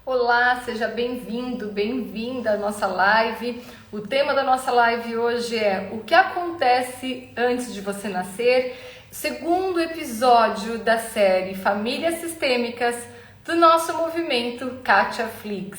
Olá, seja bem-vindo, bem-vinda à nossa live. O tema da nossa live hoje é o que acontece antes de você nascer, segundo episódio da série Famílias Sistêmicas do nosso movimento Kátia Flix.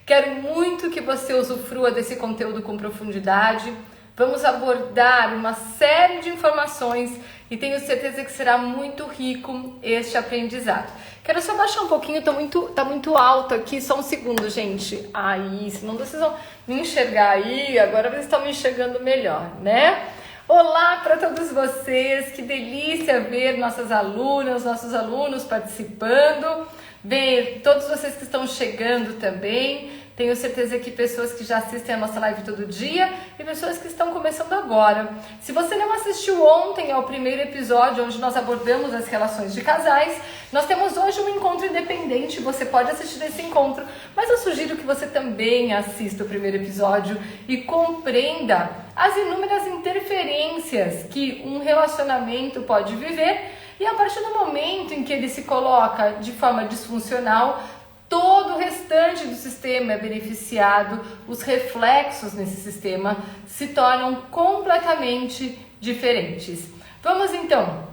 Quero muito que você usufrua desse conteúdo com profundidade. Vamos abordar uma série de informações e tenho certeza que será muito rico este aprendizado. Quero só baixar um pouquinho, tá muito alto aqui, só um segundo, gente. Aí, senão vocês vão me enxergar aí, agora vocês estão me enxergando melhor, né? Olá para todos vocês, que delícia ver nossas alunas, nossos alunos participando, ver todos vocês que estão chegando também. Tenho certeza que pessoas que já assistem a nossa live todo dia e pessoas que estão começando agora. Se você não assistiu ontem ao primeiro episódio onde nós abordamos as relações de casais, nós temos hoje um encontro independente, você pode assistir esse encontro, mas eu sugiro que você também assista o primeiro episódio e compreenda as inúmeras interferências que um relacionamento pode viver e a partir do momento em que ele se coloca de forma disfuncional, todo o restante do sistema é beneficiado, os reflexos nesse sistema se tornam completamente diferentes. Vamos então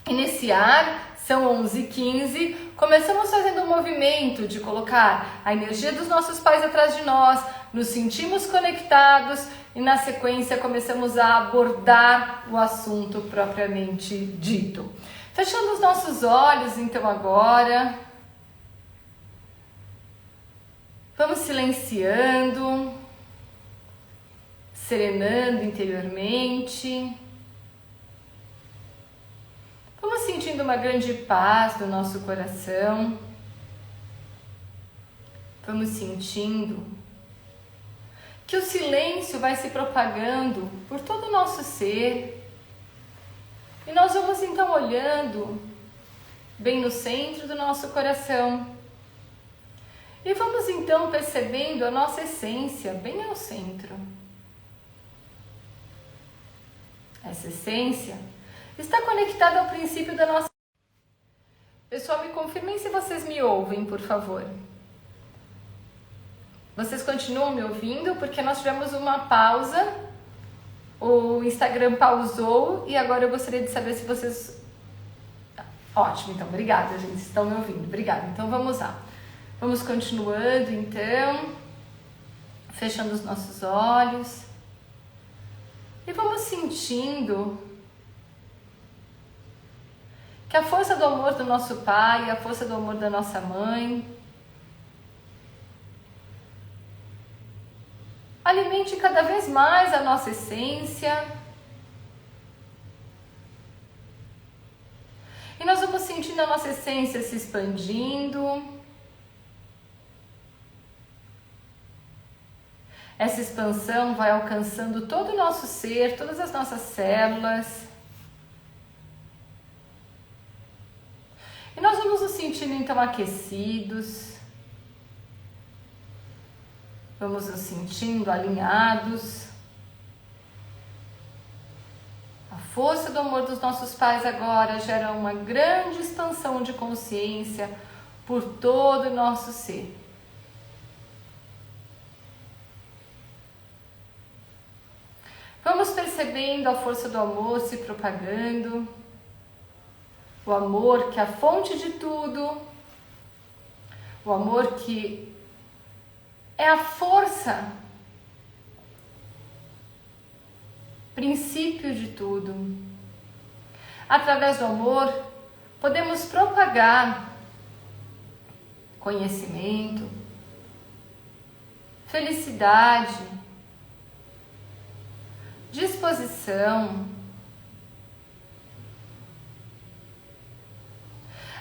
iniciar, são 11h15, começamos fazendo um movimento de colocar a energia dos nossos pais atrás de nós, nos sentimos conectados e na sequência começamos a abordar o assunto propriamente dito. Fechando os nossos olhos então agora. Vamos silenciando, serenando interiormente. Vamos sentindo uma grande paz do nosso coração. Vamos sentindo que o silêncio vai se propagando por todo o nosso ser. E nós vamos então olhando bem no centro do nosso coração. E vamos então percebendo a nossa essência bem ao centro. Essa essência está conectada ao princípio da nossa... Pessoal, me confirmem se vocês me ouvem, por favor. Vocês continuam me ouvindo? Porque nós tivemos uma pausa. O Instagram pausou e agora eu gostaria de saber se vocês... Ótimo, então, obrigada, gente. Estão me ouvindo. Obrigada. Então, vamos lá. Vamos continuando, então, fechando os nossos olhos e vamos sentindo que a força do amor do nosso pai, a força do amor da nossa mãe, alimente cada vez mais a nossa essência e nós vamos sentindo a nossa essência se expandindo. Essa expansão vai alcançando todo o nosso ser, todas as nossas células. E nós vamos nos sentindo então aquecidos. Vamos nos sentindo alinhados. A força do amor dos nossos pais agora gera uma grande expansão de consciência por todo o nosso ser. Vamos percebendo a força do amor se propagando, o amor que é a fonte de tudo, o amor que é a força, princípio de tudo. Através do amor, podemos propagar conhecimento, felicidade, disposição.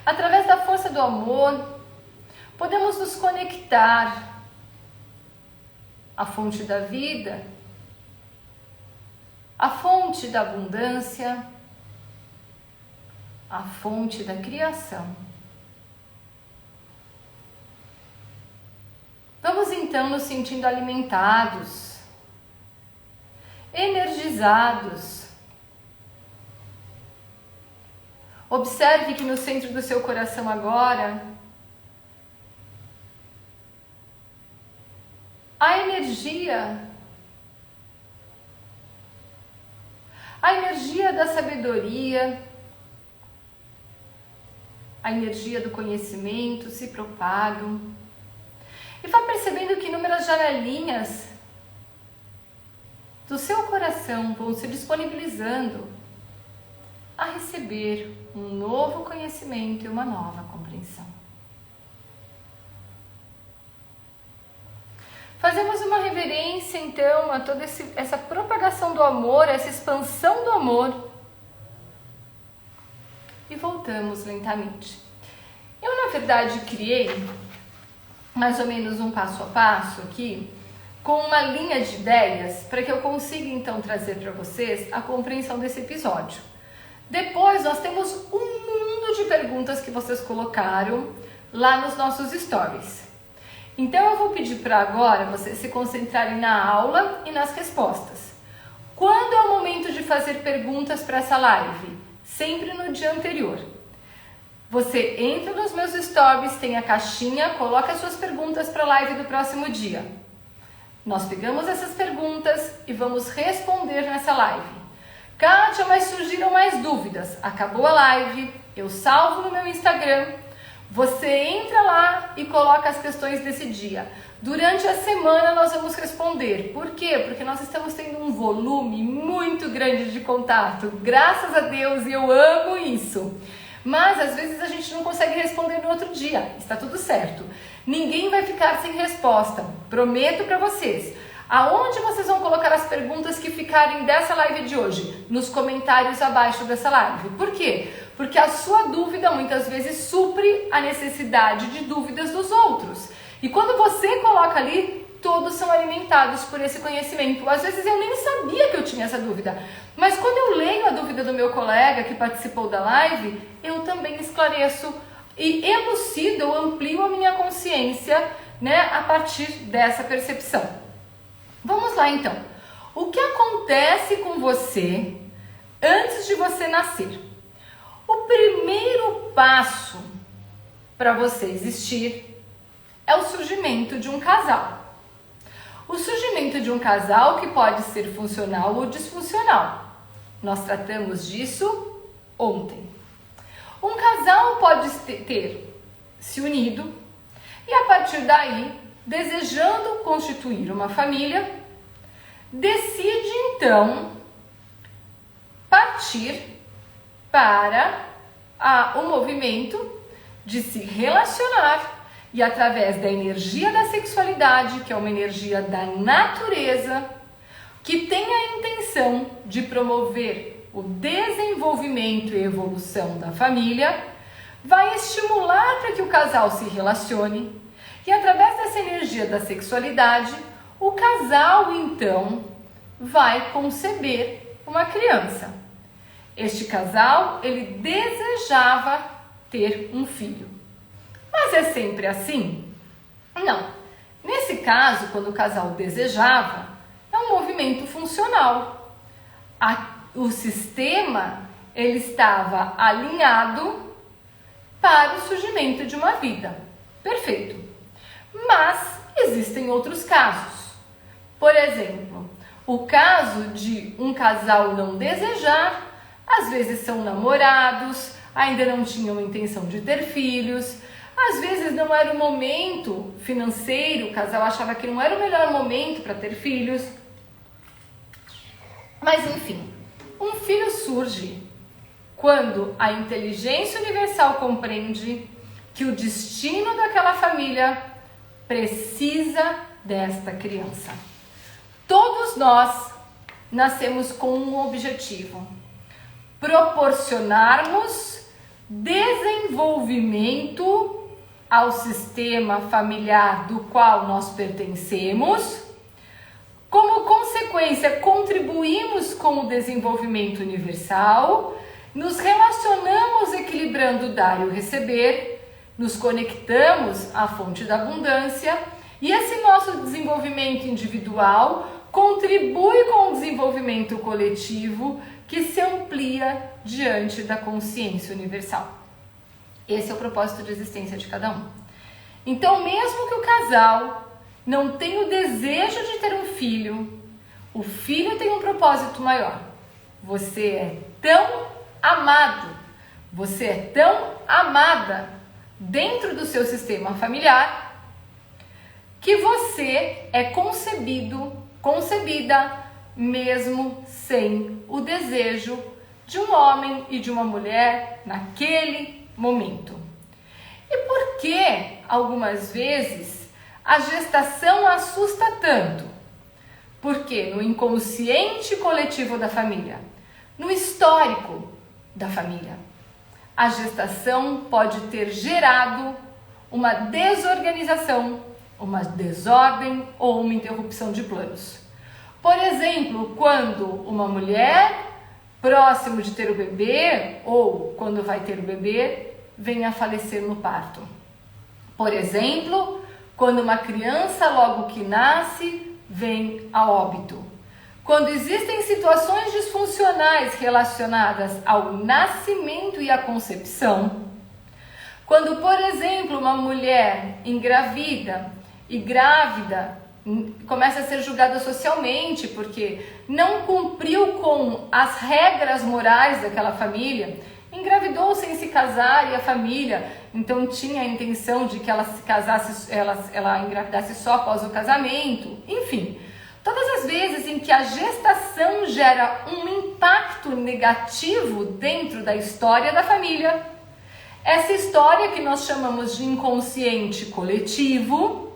Através da força do amor, podemos nos conectar à fonte da vida, à fonte da abundância, à fonte da criação. Vamos então nos sentindo alimentados, energizados. Observe que no centro do seu coração agora energia. A energia da sabedoria, a energia do conhecimento se propagam. E vá percebendo que inúmeras janelinhas do seu coração vão se disponibilizando a receber um novo conhecimento e uma nova compreensão. Fazemos uma reverência, então, a toda essa propagação do amor, essa expansão do amor. E voltamos lentamente. Eu, na verdade, criei mais ou menos um passo a passo aqui, com uma linha de ideias, para que eu consiga, então, trazer para vocês a compreensão desse episódio. Depois, nós temos um mundo de perguntas que vocês colocaram lá nos nossos stories. Então, eu vou pedir para agora vocês se concentrarem na aula e nas respostas. Quando é o momento de fazer perguntas para essa live? Sempre no dia anterior. Você entra nos meus stories, tem a caixinha, coloca as suas perguntas para a live do próximo dia. Nós pegamos essas perguntas e vamos responder nessa live. Kátia, mas surgiram mais dúvidas. Acabou a live, eu salvo no meu Instagram. Você entra lá e coloca as questões desse dia. Durante a semana nós vamos responder. Por quê? Porque nós estamos tendo um volume muito grande de contato. Graças a Deus, e eu amo isso. Mas às vezes a gente não consegue responder no outro dia. Está tudo certo. Ninguém vai ficar sem resposta. Prometo para vocês. Aonde vocês vão colocar as perguntas que ficarem dessa live de hoje? Nos comentários abaixo dessa live. Por quê? Porque a sua dúvida muitas vezes supre a necessidade de dúvidas dos outros. E quando você coloca ali, todos são alimentados por esse conhecimento. Às vezes eu nem sabia que eu tinha essa dúvida. Mas quando eu leio a dúvida do meu colega que participou da live, eu também esclareço e elucido ou amplio a minha consciência, né, a partir dessa percepção. Vamos lá então. O que acontece com você antes de você nascer? O primeiro passo para você existir é o surgimento de um casal. O surgimento de um casal que pode ser funcional ou disfuncional. Nós tratamos disso ontem. Um casal pode ter se unido e a partir daí, desejando constituir uma família, decide então partir para o movimento de se relacionar e através da energia da sexualidade, que é uma energia da natureza, que tem a intenção de promover o desenvolvimento e evolução da família, vai estimular para que o casal se relacione e através dessa energia da sexualidade, o casal então vai conceber uma criança. Este casal, ele desejava ter um filho. Mas é sempre assim? Não. Nesse caso, quando o casal desejava, é um movimento funcional. O sistema, ele estava alinhado para o surgimento de uma vida. Perfeito. Mas existem outros casos. Por exemplo, o caso de um casal não desejar, às vezes são namorados, ainda não tinham intenção de ter filhos, às vezes não era o momento financeiro, o casal achava que não era o melhor momento para ter filhos. Mas enfim, um filho surge quando a inteligência universal compreende que o destino daquela família precisa desta criança. Todos nós nascemos com um objetivo: proporcionarmos desenvolvimento ao sistema familiar do qual nós pertencemos. Como consequência, contribuímos com o desenvolvimento universal, nos relacionamos equilibrando o dar e o receber, nos conectamos à fonte da abundância e esse nosso desenvolvimento individual contribui com o desenvolvimento coletivo que se amplia diante da consciência universal. Esse é o propósito de existência de cada um. Então, mesmo que o casal não tem o desejo de ter um filho, o filho tem um propósito maior. Você é tão amado, você é tão amada dentro do seu sistema familiar que você é concebida mesmo sem o desejo de um homem e de uma mulher naquele momento. E por que algumas vezes a gestação assusta tanto? Porque no inconsciente coletivo da família, no histórico da família, a gestação pode ter gerado uma desorganização, uma desordem ou uma interrupção de planos. Por exemplo, quando uma mulher próximo de ter o bebê ou quando vai ter o bebê vem a falecer no parto. Por exemplo, quando uma criança logo que nasce vem a óbito. Quando existem situações disfuncionais relacionadas ao nascimento e à concepção. Quando, por exemplo, uma mulher engravida e grávida começa a ser julgada socialmente porque não cumpriu com as regras morais daquela família, engravidou sem se casar e a família então tinha a intenção de que ela se casasse, ela engravidasse só após o casamento, enfim. Todas as vezes em que a gestação gera um impacto negativo dentro da história da família, essa história que nós chamamos de inconsciente coletivo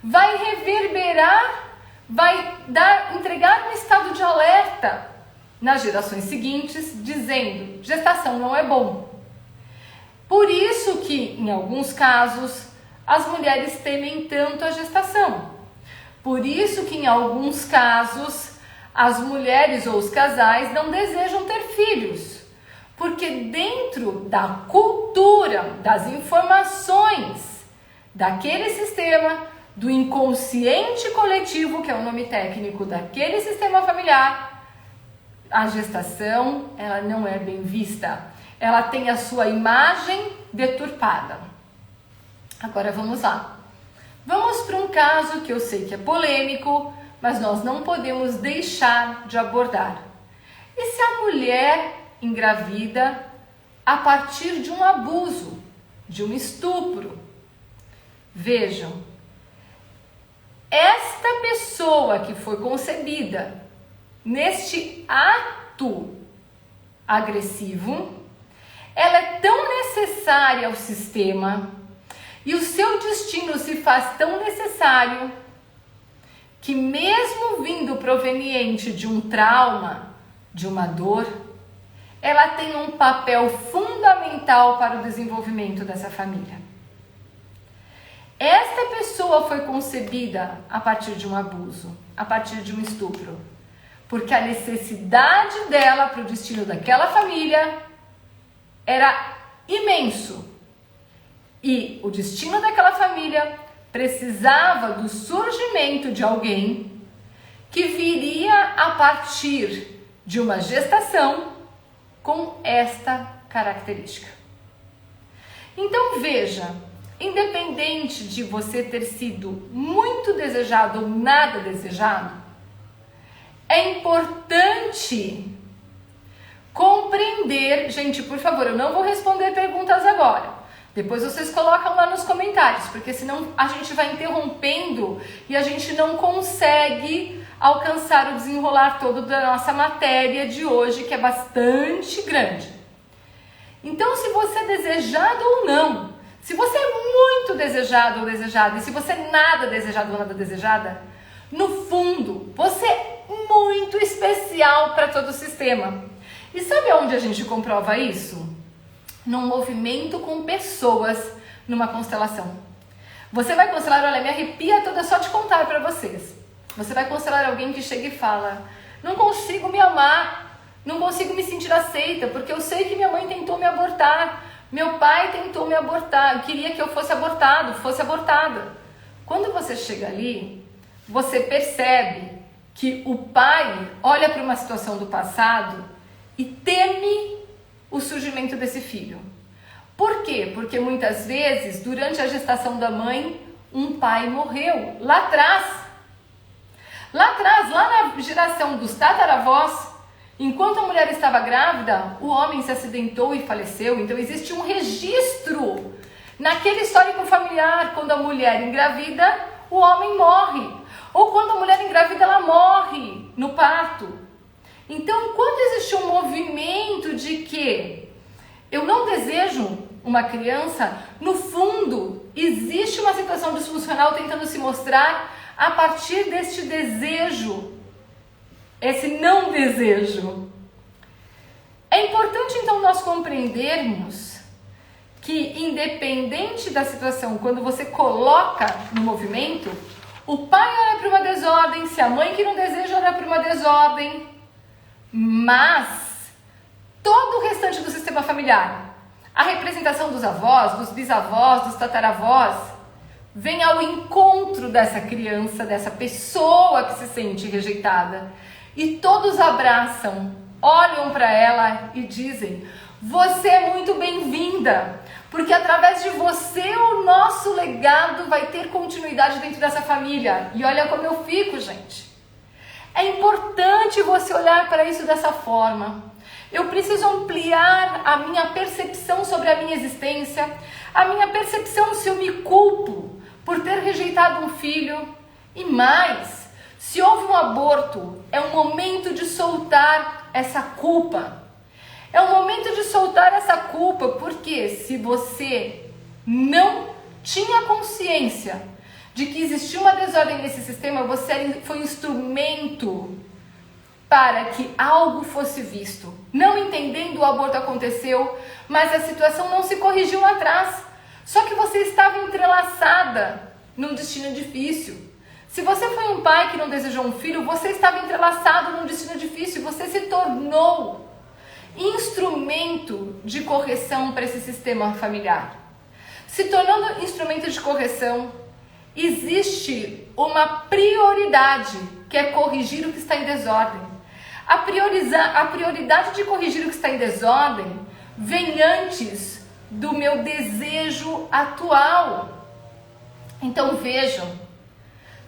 vai reverberar, entregar um estado de alerta nas gerações seguintes, dizendo: gestação não é bom. Por isso que, em alguns casos, as mulheres temem tanto a gestação. Por isso que, em alguns casos, as mulheres ou os casais não desejam ter filhos. Porque dentro da cultura, das informações, daquele sistema, do inconsciente coletivo, que é o nome técnico daquele sistema familiar, a gestação, ela não é bem vista. Ela tem a sua imagem deturpada. Agora vamos lá. Vamos para um caso que eu sei que é polêmico, mas nós não podemos deixar de abordar. E se a mulher engravida a partir de um abuso, de um estupro? Vejam, esta pessoa que foi concebida neste ato agressivo, ela é tão necessária ao sistema e o seu destino se faz tão necessário que, mesmo vindo proveniente de um trauma, de uma dor, ela tem um papel fundamental para o desenvolvimento dessa família. Esta pessoa foi concebida a partir de um abuso, a partir de um estupro, porque a necessidade dela para o destino daquela família era imenso. E o destino daquela família precisava do surgimento de alguém que viria a partir de uma gestação com esta característica. Então veja, independente de você ter sido muito desejado ou nada desejado, é importante compreender. Gente, por favor, eu não vou responder perguntas agora. Depois vocês colocam lá nos comentários, porque senão a gente vai interrompendo e a gente não consegue alcançar o desenrolar todo da nossa matéria de hoje, que é bastante grande. Então, se você é desejado ou não, se você é muito desejado ou desejada, e se você é nada desejado ou nada desejada, no fundo, você é muito especial para todo o sistema. E sabe onde a gente comprova isso? Num movimento com pessoas numa constelação. Você vai constelar, olha, me arrepia toda só de contar para vocês. Você vai constelar alguém que chega e fala: não consigo me amar, não consigo me sentir aceita, porque eu sei que minha mãe tentou me abortar, meu pai tentou me abortar, eu queria que eu fosse abortado, fosse abortada. Quando você chega ali, você percebe que o pai olha para uma situação do passado e teme o surgimento desse filho. Por quê? Porque muitas vezes, durante a gestação da mãe, um pai morreu lá atrás. Lá atrás, lá na geração dos tataravós, enquanto a mulher estava grávida, o homem se acidentou e faleceu. Então existe um registro naquele histórico familiar. Quando a mulher engravida, o homem morre. Ou quando a mulher engravida, ela morre no parto. Então, quando existe um movimento de que eu não desejo uma criança, no fundo, existe uma situação disfuncional tentando se mostrar a partir deste desejo, esse não desejo. É importante, então, nós compreendermos que, independente da situação, quando você coloca no movimento, o pai olha para uma desordem, se a mãe que não deseja olha para uma desordem, mas todo o restante do sistema familiar, a representação dos avós, dos bisavós, dos tataravós, vem ao encontro dessa criança, dessa pessoa que se sente rejeitada. E todos abraçam, olham para ela e dizem: você é muito bem-vinda, porque através de você o nosso legado vai ter continuidade dentro dessa família. E olha como eu fico, gente. É importante você olhar para isso dessa forma. Eu preciso ampliar a minha percepção sobre a minha existência, a minha percepção se eu me culpo por ter rejeitado um filho. E mais, se houve um aborto, é um momento de soltar essa culpa. É um momento de soltar essa culpa, porque se você não tinha consciência de que existia uma desordem nesse sistema, você foi instrumento para que algo fosse visto. Não entendendo, o aborto aconteceu, mas a situação não se corrigiu lá atrás. Só que você estava entrelaçada num destino difícil. Se você foi um pai que não desejou um filho, você estava entrelaçado num destino difícil. Você se tornou instrumento de correção para esse sistema familiar. Se tornando instrumento de correção, existe uma prioridade, que é corrigir o que está em desordem. A prioridade de corrigir o que está em desordem vem antes do meu desejo atual. Então vejam,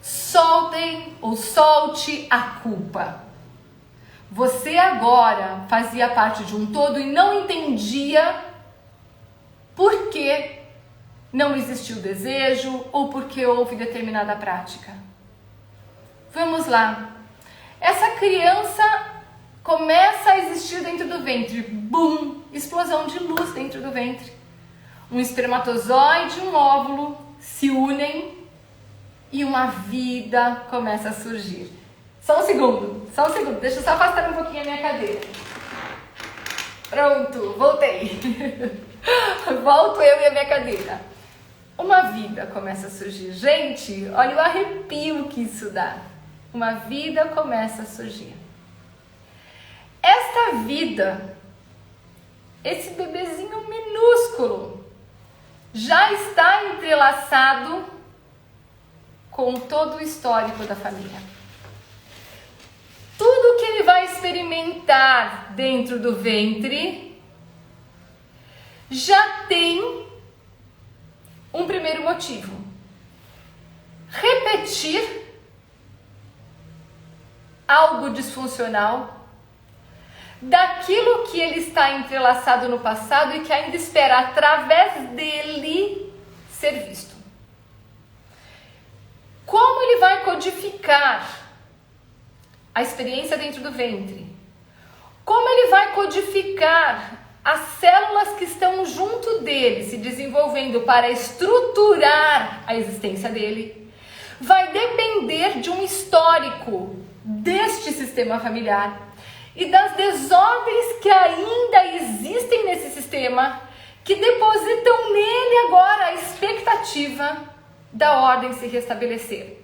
soltem ou solte a culpa. Você agora fazia parte de um todo e não entendia por que não existiu desejo ou porque houve determinada prática. Vamos lá. Essa criança começa a existir dentro do ventre. Bum! Explosão de luz dentro do ventre. Um espermatozoide e um óvulo se unem e uma vida começa a surgir. Só um segundo. Deixa eu só afastar um pouquinho a minha cadeira. Pronto, voltei. Volto eu e a minha cadeira. Uma vida começa a surgir. Gente, olha o arrepio que isso dá. Uma vida começa a surgir. Esta vida, esse bebezinho minúsculo, já está entrelaçado com todo o histórico da família. Tudo que ele vai experimentar dentro do ventre já tem um primeiro motivo: repetir algo disfuncional daquilo que ele está entrelaçado no passado e que ainda espera, através dele, ser visto. Como ele vai codificar a experiência dentro do ventre? Como ele vai codificar as células que estão junto dele, se desenvolvendo para estruturar a existência dele? Vai depender de um histórico deste sistema familiar e das desordens que ainda existem nesse sistema, que depositam nele agora a expectativa da ordem se restabelecer.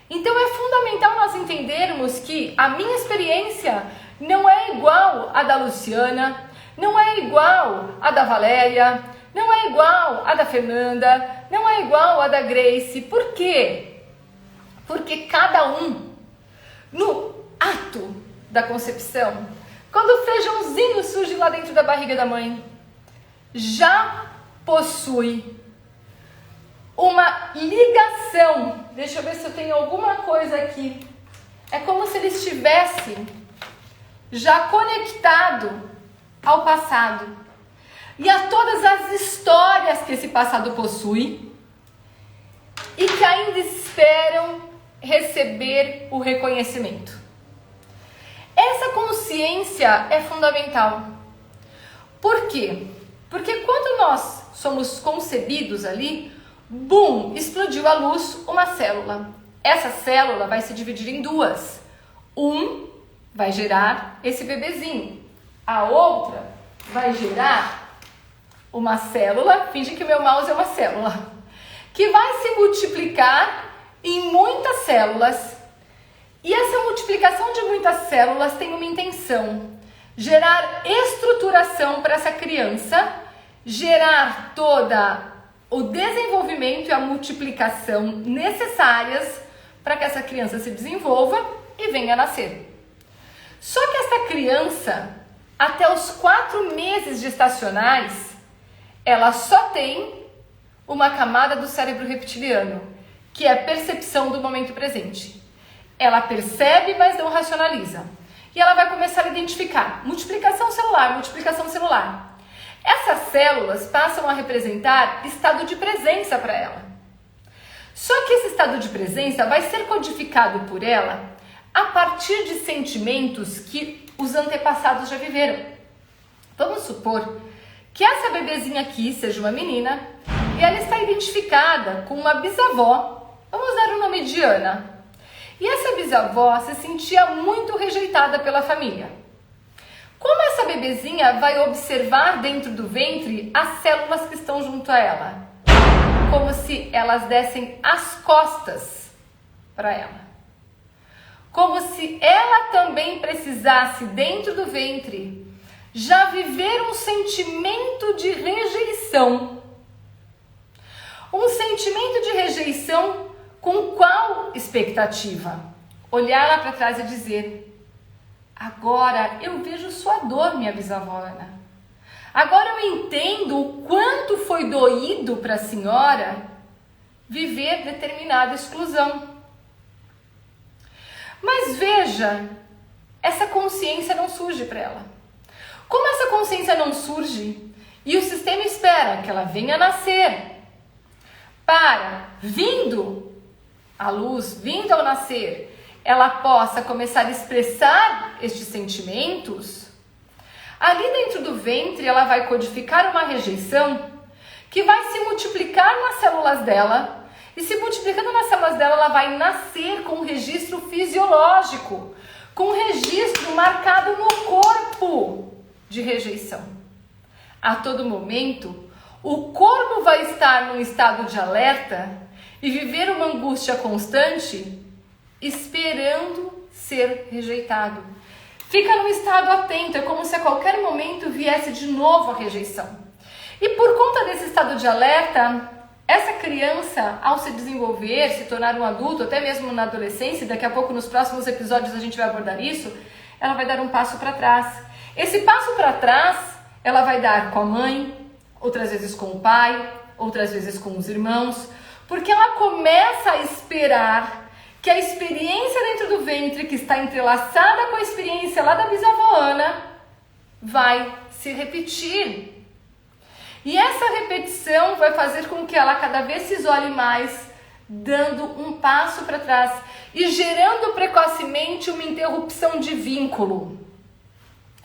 Então é fundamental nós entendermos que a minha experiência não é igual à da Luciana, não é igual à da Valéria, não é igual à da Fernanda, não é igual à da Grace. Por quê? Porque cada um, no ato da concepção, quando o feijãozinho surge lá dentro da barriga da mãe, já possui uma ligação. Deixa eu ver se eu tenho alguma coisa aqui. É como se ele estivesse já conectado ao passado e a todas as histórias que esse passado possui e que ainda esperam receber o reconhecimento. Essa consciência é fundamental. Por quê? Porque quando nós somos concebidos ali, bum, explodiu a luz uma célula. Essa célula vai se dividir em duas. Vai gerar esse bebezinho. A outra vai gerar uma célula, finge que o meu mouse é uma célula, que vai se multiplicar em muitas células. E essa multiplicação de muitas células tem uma intenção: gerar estruturação para essa criança, gerar toda o desenvolvimento e a multiplicação necessárias para que essa criança se desenvolva e venha a nascer. Só que essa criança, até os 4 meses gestacionais, ela só tem uma camada do cérebro reptiliano, que é a percepção do momento presente. Ela percebe, mas não racionaliza. E ela vai começar a identificar multiplicação celular. Essas células passam a representar estado de presença para ela. Só que esse estado de presença vai ser codificado por ela a partir de sentimentos que os antepassados já viveram. Vamos supor que essa bebezinha aqui seja uma menina e ela está identificada com uma bisavó, vamos dar o nome de Ana. E essa bisavó se sentia muito rejeitada pela família. Como essa bebezinha vai observar dentro do ventre as células que estão junto a ela? Como se elas dessem as costas para ela. Como se ela também precisasse, dentro do ventre, já viver um sentimento de rejeição. Um sentimento de rejeição com qual expectativa? Olhar lá para trás e dizer: agora eu vejo sua dor, minha bisavó Ana. Agora eu entendo o quanto foi doído para a senhora viver determinada exclusão. Mas veja, essa consciência não surge para ela. Como essa consciência não surge e o sistema espera que ela venha a nascer para, vindo à luz, vindo ao nascer, ela possa começar a expressar estes sentimentos, ali dentro do ventre ela vai codificar uma rejeição que vai se multiplicar nas células dela, e se multiplicando nas células dela, ela vai nascer com um registro fisiológico, com um registro marcado no corpo de rejeição. A todo momento, o corpo vai estar num estado de alerta e viver uma angústia constante, esperando ser rejeitado. Fica num estado atento, é como se a qualquer momento viesse de novo a rejeição. E por conta desse estado de alerta, essa criança, ao se desenvolver, se tornar um adulto, até mesmo na adolescência, daqui a pouco nos próximos episódios a gente vai abordar isso, ela vai dar um passo para trás. Esse passo para trás, ela vai dar com a mãe, outras vezes com o pai, outras vezes com os irmãos, porque ela começa a esperar que a experiência dentro do ventre, que está entrelaçada com a experiência lá da bisavó Ana, vai se repetir. E essa repetição vai fazer com que ela cada vez se isole mais, dando um passo para trás e gerando precocemente uma interrupção de vínculo.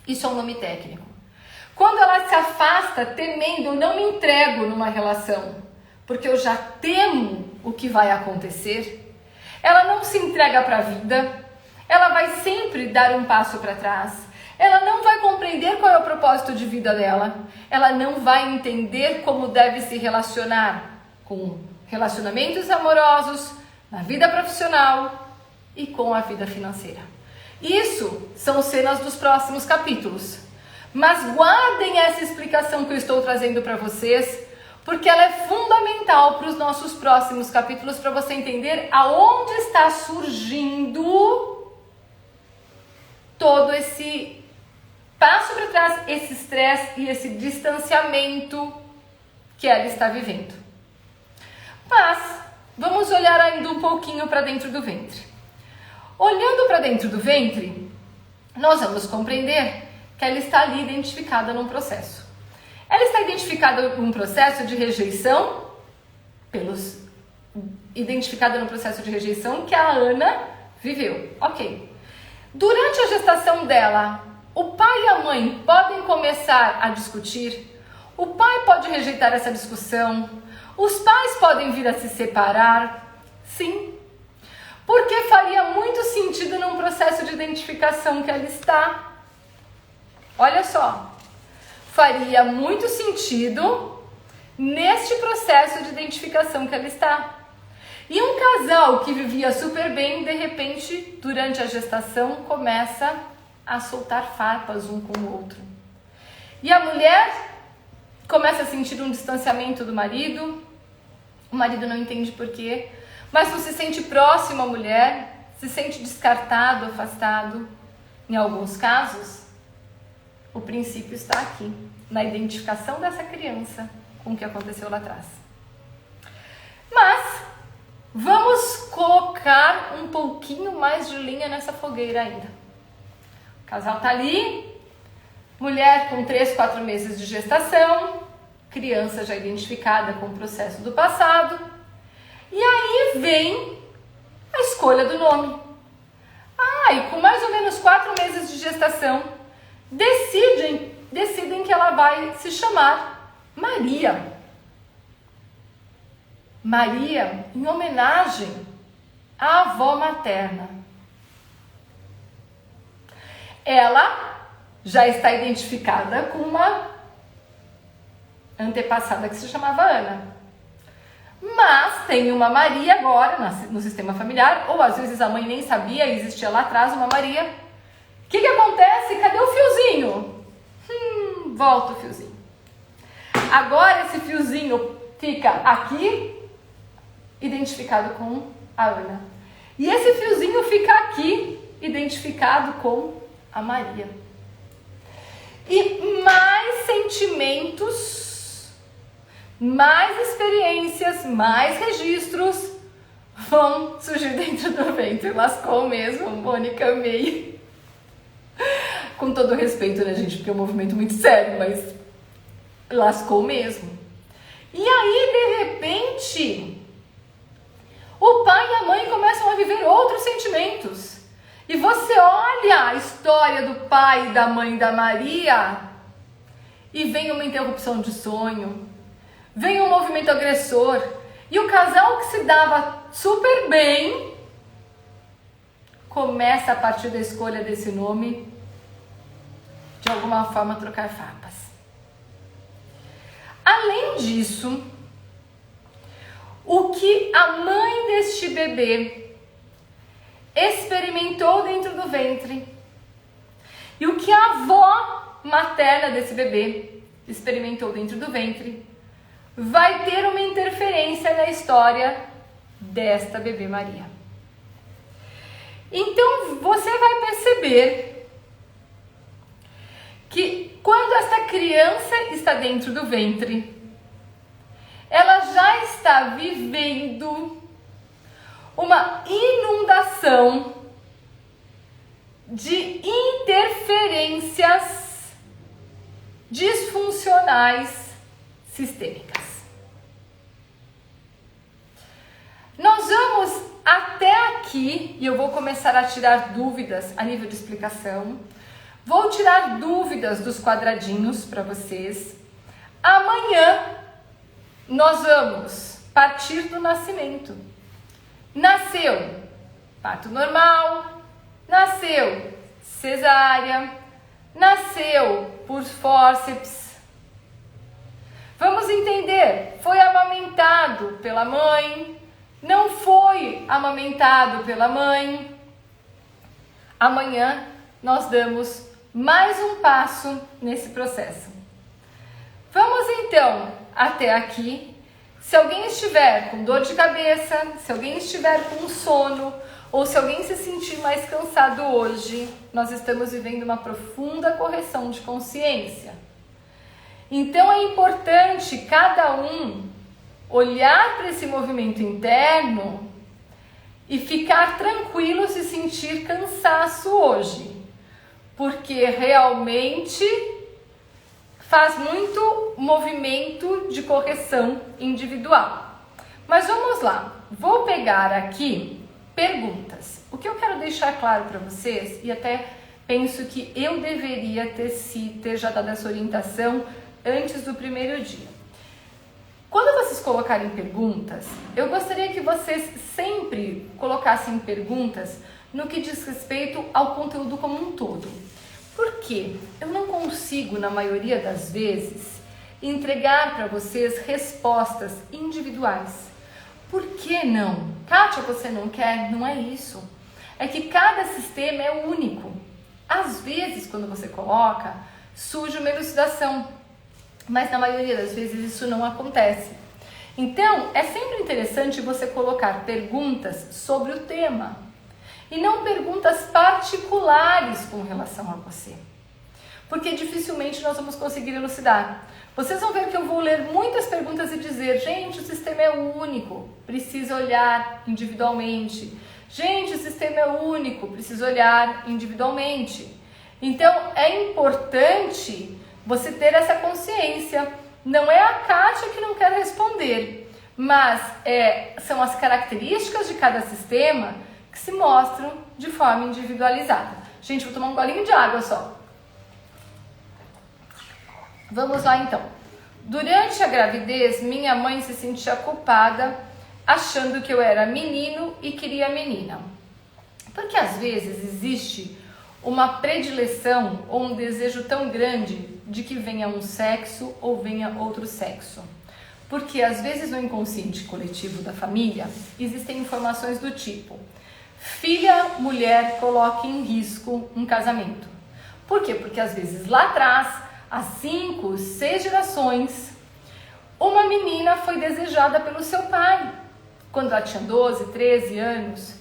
Isso é um nome técnico. Quando ela se afasta temendo, não me entrego numa relação, porque eu já temo o que vai acontecer, ela não se entrega para a vida, ela vai sempre dar um passo para trás. Ela não vai compreender qual é o propósito de vida dela. Ela não vai entender como deve se relacionar com relacionamentos amorosos, na vida profissional e com a vida financeira. Isso são cenas dos próximos capítulos. Mas guardem essa explicação que eu estou trazendo para vocês, porque ela é fundamental para os nossos próximos capítulos, para você entender aonde está surgindo todo esse passo para trás, esse estresse e esse distanciamento que ela está vivendo. Mas vamos olhar ainda um pouquinho para dentro do ventre. Olhando para dentro do ventre, nós vamos compreender que ela está ali identificada num processo. Ela está identificada num processo de rejeição, identificada no processo de rejeição que a Ana viveu. Ok. Durante a gestação dela, o pai e a mãe podem começar a discutir. O pai pode rejeitar essa discussão. Os pais podem vir a se separar. Sim. Porque faria muito sentido num processo de identificação que ela está. Olha só. Faria muito sentido neste processo de identificação que ela está. E um casal que vivia super bem, de repente, durante a gestação, começa a soltar farpas um com o outro. E a mulher começa a sentir um distanciamento do marido. O marido não entende por quê, mas não se sente próximo à mulher, se sente descartado, afastado. Em alguns casos, o princípio está aqui, na identificação dessa criança com o que aconteceu lá atrás. Mas vamos colocar um pouquinho mais de lenha nessa fogueira ainda. O casal tá ali, mulher com 3, 4 meses de gestação, criança já identificada com o processo do passado, e aí vem a escolha do nome. E com mais ou menos 4 meses de gestação, decidem que ela vai se chamar Maria. Maria, em homenagem à avó materna. Ela já está identificada com uma antepassada que se chamava Ana. Mas tem uma Maria agora no sistema familiar, ou às vezes a mãe nem sabia, existia lá atrás uma Maria. O que acontece? Cadê o fiozinho? Volta o fiozinho. Agora esse fiozinho fica aqui, identificado com a Ana. E esse fiozinho fica aqui, identificado com a Maria. E mais sentimentos, mais experiências, mais registros vão surgir dentro do ventre. Lascou mesmo, Mônica, amei. Com todo respeito, né, gente? Porque é um movimento muito sério, mas lascou mesmo. E aí, de repente, o pai e a mãe começam a viver outros sentimentos. E você olha a história do pai e da mãe da Maria e vem uma interrupção de sonho, vem um movimento agressor. E o casal que se dava super bem começa, a partir da escolha desse nome, de alguma forma trocar farpas. Além disso, o que a mãe deste bebê experimentou dentro do ventre e o que a avó materna desse bebê experimentou dentro do ventre vai ter uma interferência na história desta bebê Maria. Então você vai perceber que quando esta criança está dentro do ventre, ela já está vivendo uma inundação de interferências disfuncionais sistêmicas. Nós vamos até aqui, e eu vou começar a tirar dúvidas a nível de explicação. Vou tirar dúvidas dos quadradinhos para vocês. Amanhã nós vamos partir do nascimento. Nasceu parto normal, nasceu cesárea, nasceu por fórceps. Vamos entender, foi amamentado pela mãe, não foi amamentado pela mãe. Amanhã nós damos mais um passo nesse processo. Vamos então até aqui. Se alguém estiver com dor de cabeça, se alguém estiver com sono, ou se alguém se sentir mais cansado hoje, nós estamos vivendo uma profunda correção de consciência. Então é importante cada um olhar para esse movimento interno e ficar tranquilo se sentir cansaço hoje, porque realmente faz muito movimento de correção individual. Mas vamos lá, vou pegar aqui perguntas. O que eu quero deixar claro para vocês, e até penso que eu deveria ter já dado essa orientação antes do primeiro dia. Quando vocês colocarem perguntas, eu gostaria que vocês sempre colocassem perguntas no que diz respeito ao conteúdo como um todo. Por quê? Eu não consigo, na maioria das vezes, entregar para vocês respostas individuais. Por que não? Kátia, você não quer? Não é isso. É que cada sistema é único. Às vezes, quando você coloca, surge uma elucidação, mas na maioria das vezes isso não acontece. Então, é sempre interessante você colocar perguntas sobre o tema e não perguntas particulares com relação a você, porque dificilmente nós vamos conseguir elucidar. Vocês vão ver que eu vou ler muitas perguntas e dizer, gente, o sistema é único, precisa olhar individualmente. Gente, o sistema é único, precisa olhar individualmente. Então, é importante você ter essa consciência. Não é a Kátia que não quer responder, mas são as características de cada sistema que se mostram de forma individualizada. Gente, vou tomar um golinho de água só. Vamos lá então. Durante a gravidez, minha mãe se sentia culpada, achando que eu era menino e queria menina. Porque às vezes existe uma predileção ou um desejo tão grande de que venha um sexo ou venha outro sexo. Porque às vezes no inconsciente coletivo da família existem informações do tipo: filha, mulher, coloque em risco um casamento. Por quê? Porque às vezes lá atrás, há 5, 6 gerações, uma menina foi desejada pelo seu pai, quando ela tinha 12, 13 anos.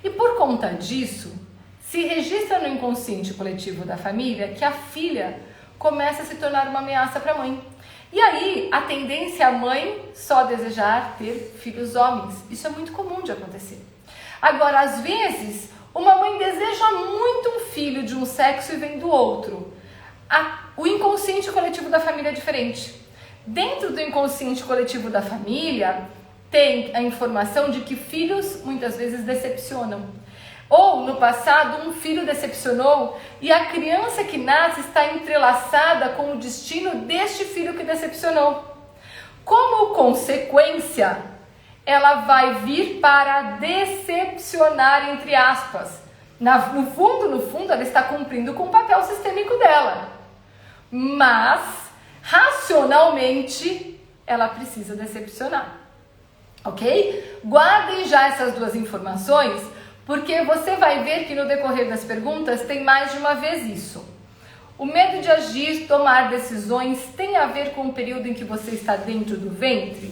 E por conta disso, se registra no inconsciente coletivo da família que a filha começa a se tornar uma ameaça para a mãe. E aí, a tendência é a mãe só desejar ter filhos homens. Isso é muito comum de acontecer. Agora, às vezes, uma mãe deseja muito um filho de um sexo e vem do outro. O inconsciente coletivo da família é diferente. Dentro do inconsciente coletivo da família, tem a informação de que filhos muitas vezes decepcionam. Ou, no passado, um filho decepcionou e a criança que nasce está entrelaçada com o destino deste filho que decepcionou. Como consequência, ela vai vir para decepcionar, entre aspas. No fundo, ela está cumprindo com o papel sistêmico dela. Mas, racionalmente, ela precisa decepcionar. Ok? Guardem já essas duas informações, porque você vai ver que no decorrer das perguntas tem mais de uma vez isso. O medo de agir, tomar decisões, tem a ver com o período em que você está dentro do ventre?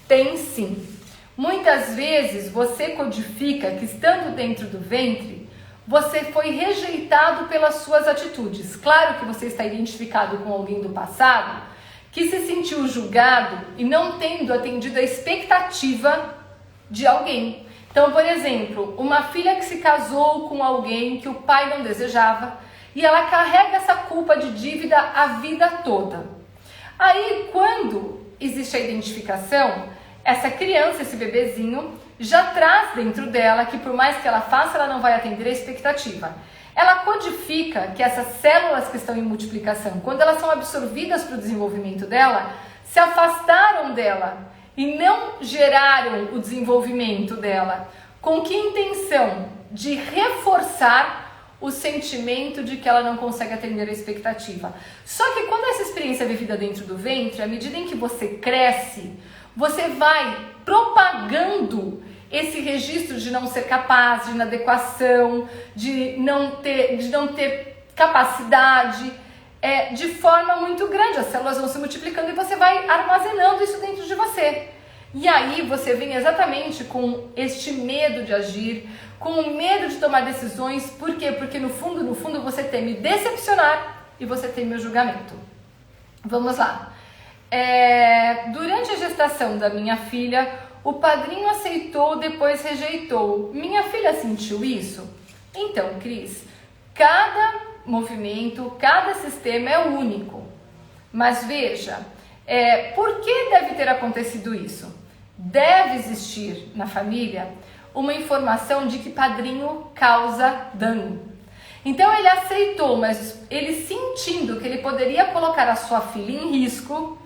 Tem sim. Muitas vezes você codifica que estando dentro do ventre, você foi rejeitado pelas suas atitudes. Claro que você está identificado com alguém do passado que se sentiu julgado e não tendo atendido a expectativa de alguém. Então, por exemplo, uma filha que se casou com alguém que o pai não desejava e ela carrega essa culpa de dívida a vida toda. Aí, quando existe a identificação, essa criança, esse bebezinho, já traz dentro dela que por mais que ela faça, ela não vai atender a expectativa. Ela codifica que essas células que estão em multiplicação, quando elas são absorvidas para o desenvolvimento dela, se afastaram dela e não geraram o desenvolvimento dela. Com que intenção? De reforçar o sentimento de que ela não consegue atender a expectativa. Só que quando essa experiência é vivida dentro do ventre, à medida em que você cresce, você vai propagando esse registro de não ser capaz, de inadequação, de não ter capacidade, de forma muito grande. As células vão se multiplicando e você vai armazenando isso dentro de você. E aí você vem exatamente com este medo de agir, com o medo de tomar decisões. Por quê? Porque no fundo você teme decepcionar e você teme o julgamento. Vamos lá. Durante a gestação da minha filha, o padrinho aceitou, depois rejeitou. Minha filha sentiu isso? Então, Cris, cada movimento, cada sistema é único. Mas veja, por que deve ter acontecido isso? Deve existir na família uma informação de que padrinho causa dano. Então ele aceitou, mas ele sentindo que ele poderia colocar a sua filha em risco,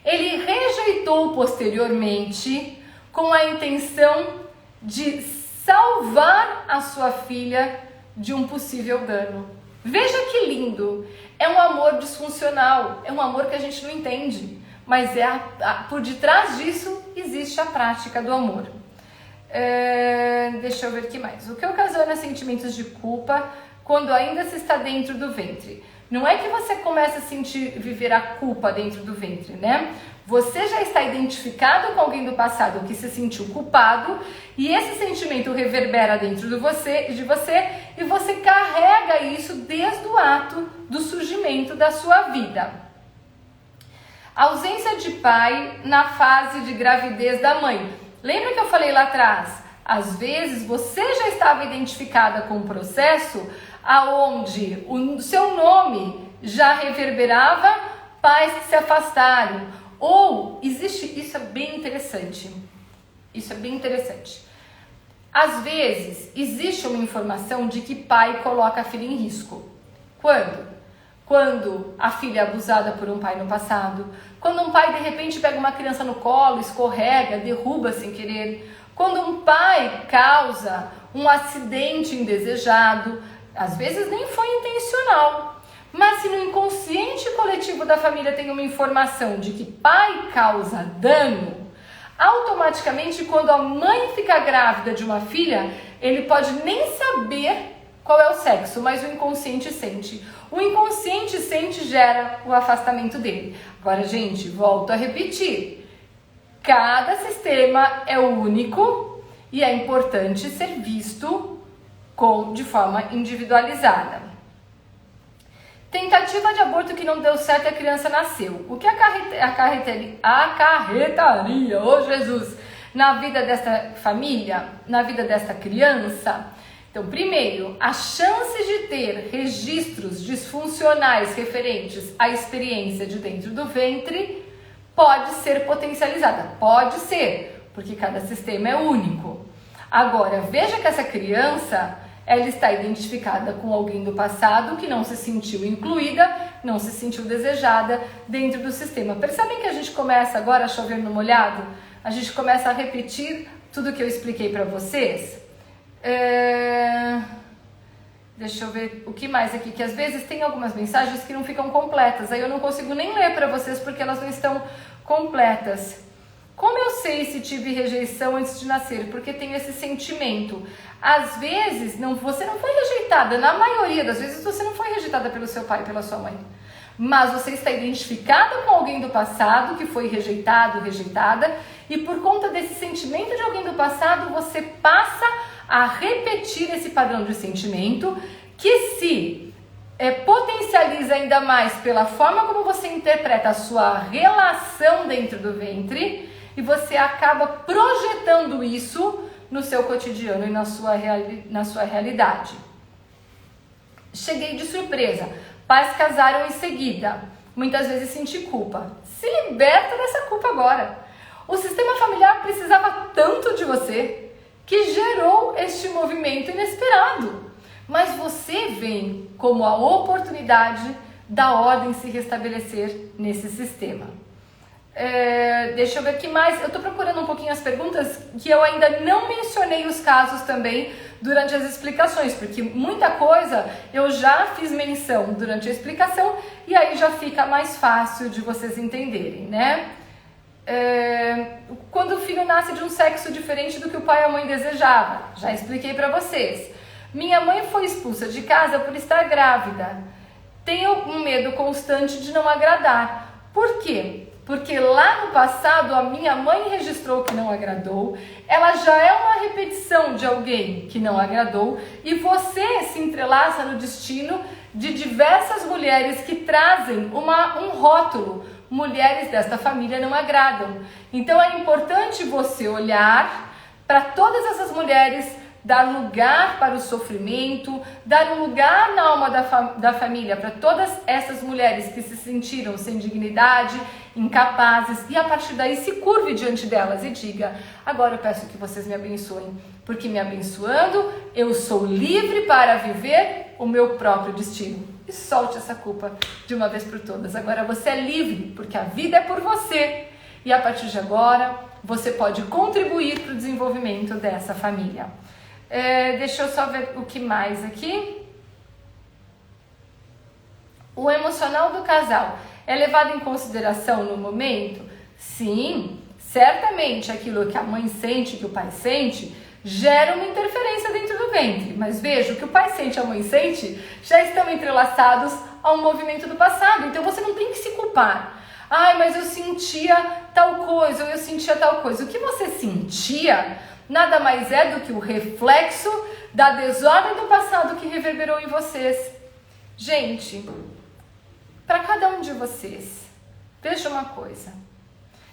ele rejeitou posteriormente com a intenção de salvar a sua filha de um possível dano. Veja que lindo! É um amor disfuncional, é um amor que a gente não entende, mas por detrás disso existe a prática do amor. Deixa eu ver o que mais. O que ocasiona sentimentos de culpa quando ainda se está dentro do ventre? Não é que você começa a viver a culpa dentro do ventre, né? Você já está identificado com alguém do passado que se sentiu culpado e esse sentimento reverbera dentro de você e você carrega isso desde o ato do surgimento da sua vida. Ausência de pai na fase de gravidez da mãe. Lembra que eu falei lá atrás? Às vezes você já estava identificada com um processo aonde o seu nome já reverberava pais que se afastaram. Ou existe, isso é bem interessante. Às vezes existe uma informação de que pai coloca a filha em risco. Quando? Quando a filha é abusada por um pai no passado, quando um pai de repente pega uma criança no colo, escorrega, derruba sem querer, quando um pai causa um acidente indesejado, às vezes nem foi intencional, mas se no inconsciente coletivo da família tem uma informação de que pai causa dano, automaticamente quando a mãe fica grávida de uma filha, ele pode nem saber qual é o sexo, mas o inconsciente sente. O inconsciente sente gera o afastamento dele. Agora, gente, volto a repetir. Cada sistema é único e é importante ser visto de forma individualizada. Tentativa de aborto que não deu certo e a criança nasceu. O que acarretaria, oh Jesus, na vida desta família, na vida desta criança? Então, primeiro, a chance de ter registros disfuncionais referentes à experiência de dentro do ventre pode ser potencializada. Pode ser, porque cada sistema é único. Agora, veja que essa criança, ela está identificada com alguém do passado que não se sentiu incluída, não se sentiu desejada dentro do sistema. Percebem que a gente começa agora a chover no molhado? A gente começa a repetir tudo que eu expliquei para vocês? Deixa eu ver o que mais aqui, que às vezes tem algumas mensagens que não ficam completas, aí eu não consigo nem ler para vocês porque elas não estão completas. Como eu sei se tive rejeição antes de nascer? Porque tenho esse sentimento. Às vezes, você não foi rejeitada, na maioria das vezes você não foi rejeitada pelo seu pai e pela sua mãe. Mas você está identificada com alguém do passado que foi rejeitado, rejeitada, e por conta desse sentimento de alguém do passado, você passa a repetir esse padrão de sentimento que se potencializa ainda mais pela forma como você interpreta a sua relação dentro do ventre e você acaba projetando isso no seu cotidiano e na sua realidade. Cheguei de surpresa. Pais casaram em seguida. Muitas vezes senti culpa. Se liberta dessa culpa agora. O sistema familiar precisava tanto de você que gerou este movimento inesperado. Mas você vem como a oportunidade da ordem se restabelecer nesse sistema. Deixa eu ver aqui mais. Eu estou procurando um pouquinho as perguntas que eu ainda não mencionei os casos também durante as explicações, porque muita coisa eu já fiz menção durante a explicação e aí já fica mais fácil de vocês entenderem, né? Quando o filho nasce de um sexo diferente do que o pai e a mãe desejavam, já expliquei para vocês. Minha mãe foi expulsa de casa por estar grávida. Tenho um medo constante de não agradar. Por quê? Porque lá no passado a minha mãe registrou que não agradou, ela já é uma repetição de alguém que não agradou e você se entrelaça no destino de diversas mulheres que trazem um rótulo mulheres desta família não agradam. Então é importante você olhar para todas essas mulheres, dar lugar para o sofrimento, dar um lugar na alma da família para todas essas mulheres que se sentiram sem dignidade, incapazes, e a partir daí se curve diante delas e diga: agora eu peço que vocês me abençoem, porque me abençoando eu sou livre para viver o meu próprio destino. E solte essa culpa de uma vez por todas. Agora você é livre, porque a vida é por você, e a partir de agora você pode contribuir para o desenvolvimento dessa família. Deixa eu só ver o que mais aqui. O emocional do casal é levado em consideração no momento? Sim, certamente aquilo que a mãe sente, que o pai sente, gera uma interferência dentro do ventre. Mas veja, o que o pai sente e a mãe sente já estão entrelaçados a um movimento do passado. Então você não tem que se culpar. Ai, mas eu sentia tal coisa, ou eu sentia tal coisa. O que você sentia nada mais é do que o reflexo da desordem do passado que reverberou em vocês. Gente, para cada um de vocês, veja uma coisa.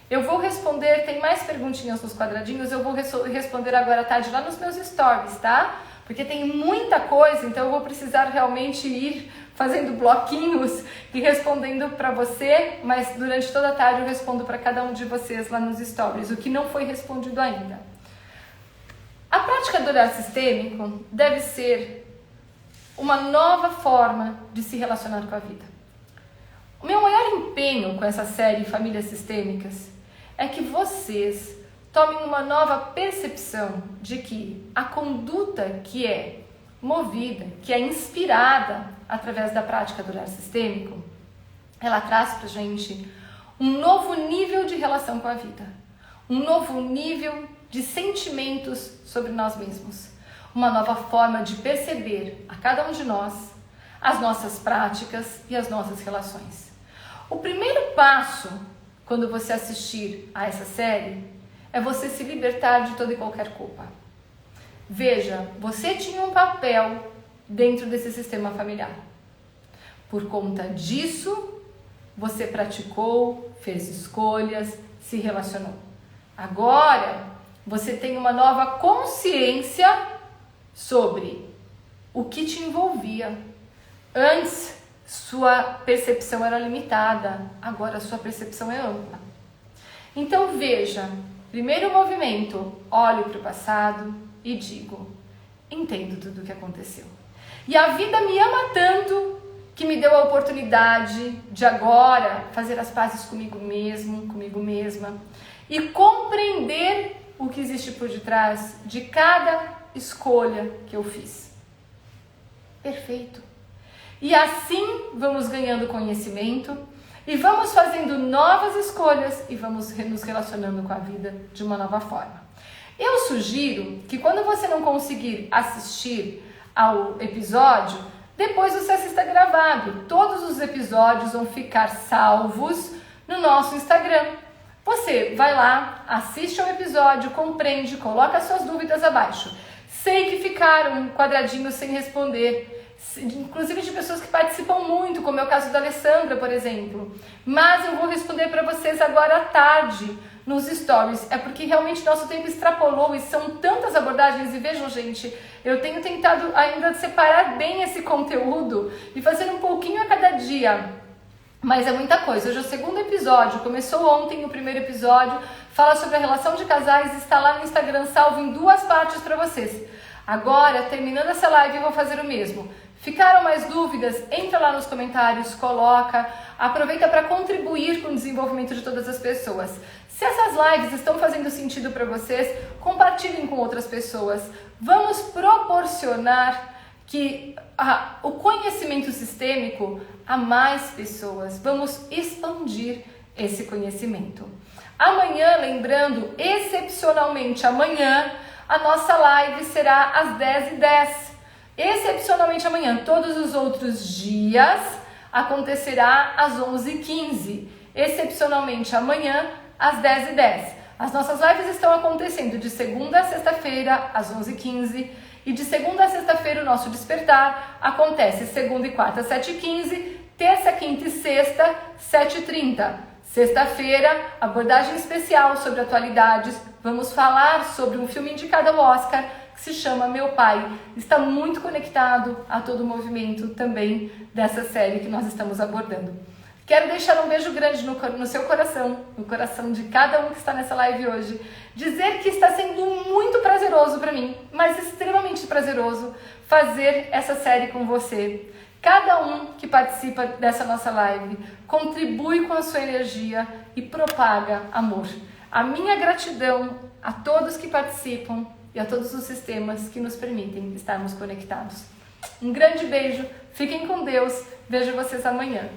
Eu vou responder, tem mais perguntinhas nos quadradinhos, eu vou responder agora à tarde lá nos meus stories, tá? Porque tem muita coisa, então eu vou precisar realmente ir fazendo bloquinhos e respondendo para você, mas durante toda a tarde eu respondo para cada um de vocês lá nos stories, o que não foi respondido ainda. A prática do olhar sistêmico deve ser uma nova forma de se relacionar com a vida. O meu maior empenho com essa série Famílias Sistêmicas é que vocês tomem uma nova percepção de que a conduta que é movida, que é inspirada através da prática do olhar sistêmico, ela traz pra gente um novo nível de relação com a vida, um novo nível de sentimentos sobre nós mesmos, uma nova forma de perceber a cada um de nós as nossas práticas e as nossas relações. O primeiro passo, quando você assistir a essa série, é você se libertar de toda e qualquer culpa. Veja, você tinha um papel dentro desse sistema familiar. Por conta disso, você praticou, fez escolhas, se relacionou. Agora, você tem uma nova consciência sobre o que te envolvia. Antes, sua percepção era limitada, agora sua percepção é ampla. Então veja, primeiro movimento, olho para o passado e digo: entendo tudo o que aconteceu. E a vida me ama tanto que me deu a oportunidade de agora fazer as pazes comigo mesmo, comigo mesma, e compreender o que existe por detrás de cada escolha que eu fiz. Perfeito. E assim vamos ganhando conhecimento e vamos fazendo novas escolhas e vamos nos relacionando com a vida de uma nova forma. Eu sugiro que quando você não conseguir assistir ao episódio, depois você assista gravado. Todos os episódios vão ficar salvos no nosso Instagram. Você vai lá, assiste ao episódio, compreende, coloca suas dúvidas abaixo. Sei que ficaram quadradinhos sem responder, inclusive de pessoas que participam muito, como é o caso da Alessandra, por exemplo. Mas eu vou responder para vocês agora à tarde, nos stories. É porque realmente nosso tempo extrapolou e são tantas abordagens. E vejam, gente, eu tenho tentado ainda separar bem esse conteúdo e fazer um pouquinho a cada dia. Mas é muita coisa. Hoje é o segundo episódio, começou ontem o primeiro episódio, fala sobre a relação de casais, está lá no Instagram salvo em 2 partes para vocês. Agora, terminando essa live, eu vou fazer o mesmo. Ficaram mais dúvidas? Entra lá nos comentários, coloca, aproveita para contribuir com o desenvolvimento de todas as pessoas. Se essas lives estão fazendo sentido para vocês, compartilhem com outras pessoas. Vamos proporcionar que o conhecimento sistêmico a mais pessoas. Vamos expandir esse conhecimento. Amanhã, lembrando, excepcionalmente amanhã, a nossa live será às 10h10. Excepcionalmente amanhã. Todos os outros dias acontecerá às 11h15. Excepcionalmente amanhã, às 10h10. As nossas lives estão acontecendo de segunda a sexta-feira, às 11h15. E de segunda a sexta-feira o nosso despertar acontece segunda e quarta, às 7h15, terça, quinta e sexta, 7h30. Sexta-feira, abordagem especial sobre atualidades. Vamos falar sobre um filme indicado ao Oscar que se chama Meu Pai. Está muito conectado a todo o movimento também dessa série que nós estamos abordando. Quero deixar um beijo grande no seu coração, no coração de cada um que está nessa live hoje. Dizer que está sendo muito prazeroso para mim, mas extremamente prazeroso fazer essa série com você. Cada um que participa dessa nossa live contribui com a sua energia e propaga amor. A minha gratidão a todos que participam e a todos os sistemas que nos permitem estarmos conectados. Um grande beijo, fiquem com Deus, vejo vocês amanhã.